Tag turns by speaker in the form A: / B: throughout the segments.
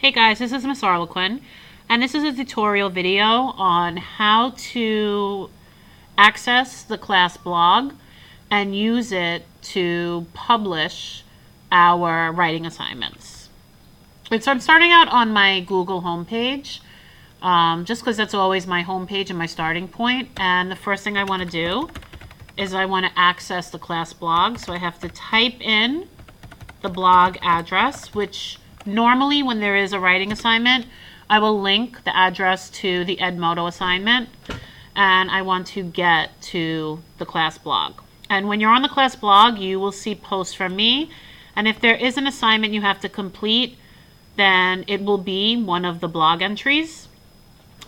A: Hey guys, this is Ms.A, and this is a tutorial video on how to access the class blog and use it to publish our writing assignments. And so I'm starting out on my Google homepage, just because that's always my homepage and my starting point. And the first thing I want to do is I want to access the class blog. So I have to type in the blog address, which normally when there is a writing assignment, I will link the address to the Edmodo assignment, and I want to get to the class blog. And when you're on the class blog, you will see posts from me, and if there is an assignment you have to complete, then it will be one of the blog entries.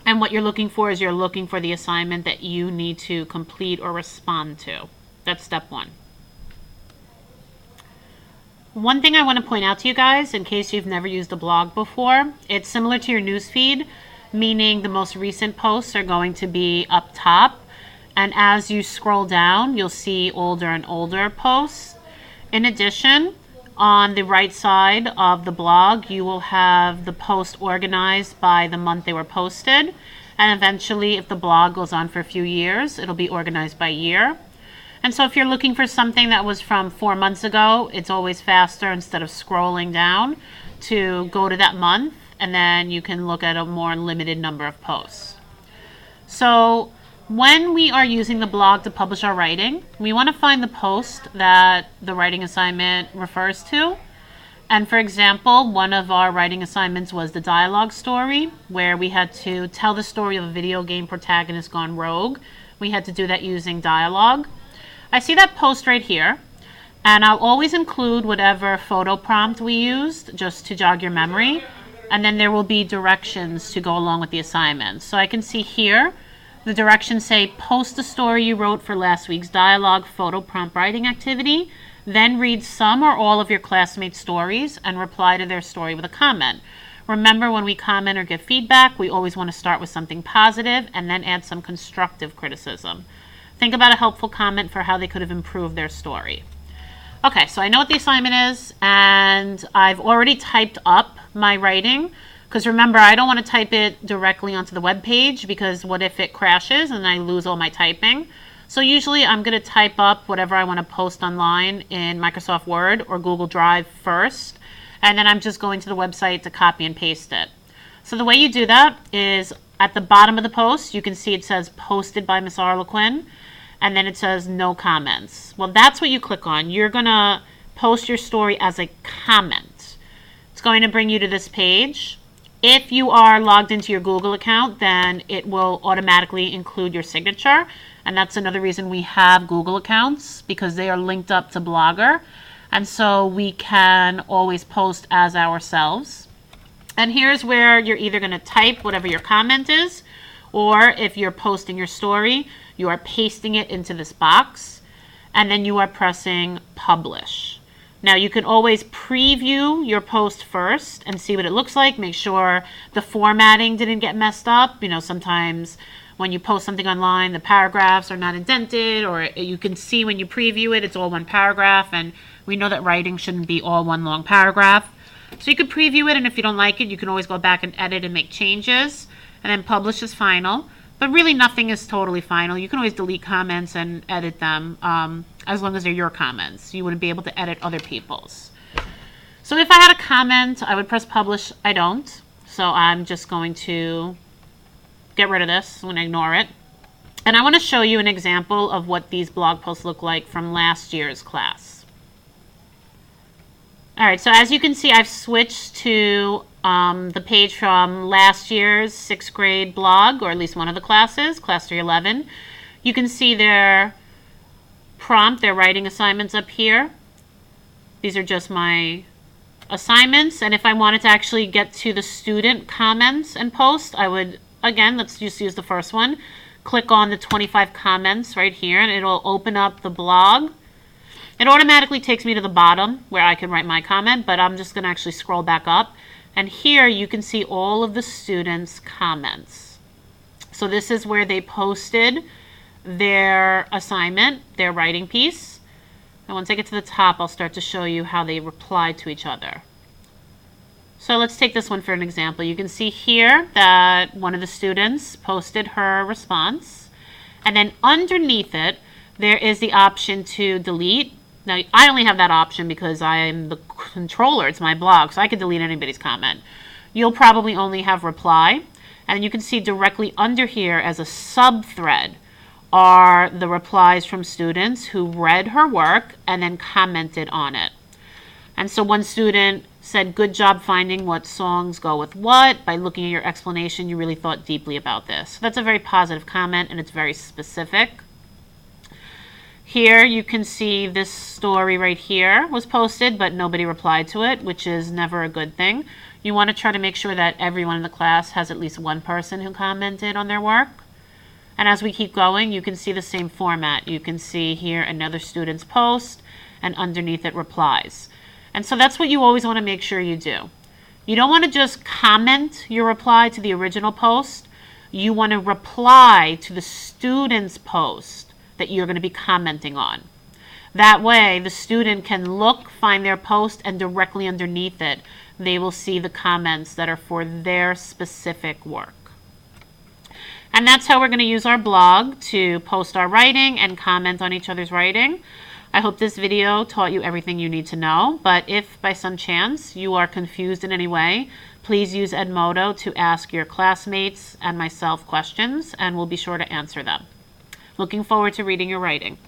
A: And what you're looking for is you're looking for the assignment that you need to complete or respond to. That's step one. One thing I want to point out to you guys, in case you've never used a blog before, it's similar to your newsfeed, meaning the most recent posts are going to be up top. And as you scroll down, you'll see older and older posts. In addition, on the right side of the blog, you will have the post organized by the month they were posted. And eventually, if the blog goes on for a few years, it'll be organized by year. And so if you're looking for something that was from 4 months ago, it's always faster, instead of scrolling down, to go to that month, and then you can look at a more limited number of posts. So when we are using the blog to publish our writing, we want to find the post that the writing assignment refers to. And for example, one of our writing assignments was the dialogue story, where we had to tell the story of a video game protagonist gone rogue. We had to do that using dialogue. I see that post right here, and I'll always include whatever photo prompt we used, just to jog your memory, and then there will be directions to go along with the assignment. So I can see here, the directions say, post the story you wrote for last week's dialogue photo prompt writing activity, then read some or all of your classmates' stories and reply to their story with a comment. Remember, when we comment or give feedback, we always want to start with something positive and then add some constructive criticism. Think about a helpful comment for how they could have improved their story. Okay, so I know what the assignment is, and I've already typed up my writing, because remember, I don't want to type it directly onto the web page, because what if it crashes and I lose all my typing? So usually I'm going to type up whatever I want to post online in Microsoft Word or Google Drive first, and then I'm just going to the website to copy and paste it. So the way you do that is at the bottom of the post, you can see it says posted by Ms.A, and then it says no comments. Well, that's what you click on. You're going to post your story as a comment. It's going to bring you to this page. If you are logged into your Google account, then it will automatically include your signature. And that's another reason we have Google accounts, because they are linked up to Blogger. And so we can always post as ourselves. And here's where you're either going to type whatever your comment is, or if you're posting your story, you are pasting it into this box, and then you are pressing publish. Now you can always preview your post first and see what it looks like. Make sure the formatting didn't get messed up. You know, sometimes when you post something online, the paragraphs are not indented, or you can see when you preview it, it's all one paragraph, and we know that writing shouldn't be all one long paragraph. So you could preview it, and if you don't like it, you can always go back and edit and make changes, and then publish as final. But really nothing is totally final. You can always delete comments and edit them, as long as they're your comments. You wouldn't be able to edit other people's. So if I had a comment, I would press publish. I don't. So I'm just going to get rid of this. I'm going to ignore it. And I want to show you an example of what these blog posts look like from last year's class. All right, so as you can see, I've switched to the page from last year's 6th grade blog, or at least one of the classes, class 311. You can see their prompt, their writing assignments up here. These are just my assignments, and if I wanted to actually get to the student comments and post, I would, again, let's just use the first one, click on the 25 comments right here, and it'll open up the blog. It automatically takes me to the bottom where I can write my comment, but I'm just going to actually scroll back up. And here you can see all of the students' comments. So this is where they posted their assignment, their writing piece. And once I get to the top, I'll start to show you how they reply to each other. So let's take this one for an example. You can see here that one of the students posted her response, and then underneath it, there is the option to delete. Now, I only have that option because I am the controller. It's my blog, so I can delete anybody's comment. You'll probably only have reply, and you can see directly under here as a sub-thread are the replies from students who read her work and then commented on it. And so one student said, "Good job finding what songs go with what. By looking at your explanation, you really thought deeply about this." So that's a very positive comment, and it's very specific. Here you can see this story right here was posted, but nobody replied to it, which is never a good thing. You want to try to make sure that everyone in the class has at least one person who commented on their work. And as we keep going, you can see the same format. You can see here another student's post, and underneath it replies. And so that's what you always want to make sure you do. You don't want to just comment your reply to the original post. You want to reply to the student's post that you're going to be commenting on. That way, the student can look, find their post, and directly underneath it, they will see the comments that are for their specific work. And that's how we're going to use our blog to post our writing and comment on each other's writing. I hope this video taught you everything you need to know, but if by some chance you are confused in any way, please use Edmodo to ask your classmates and myself questions, and we'll be sure to answer them. Looking forward to reading your writing.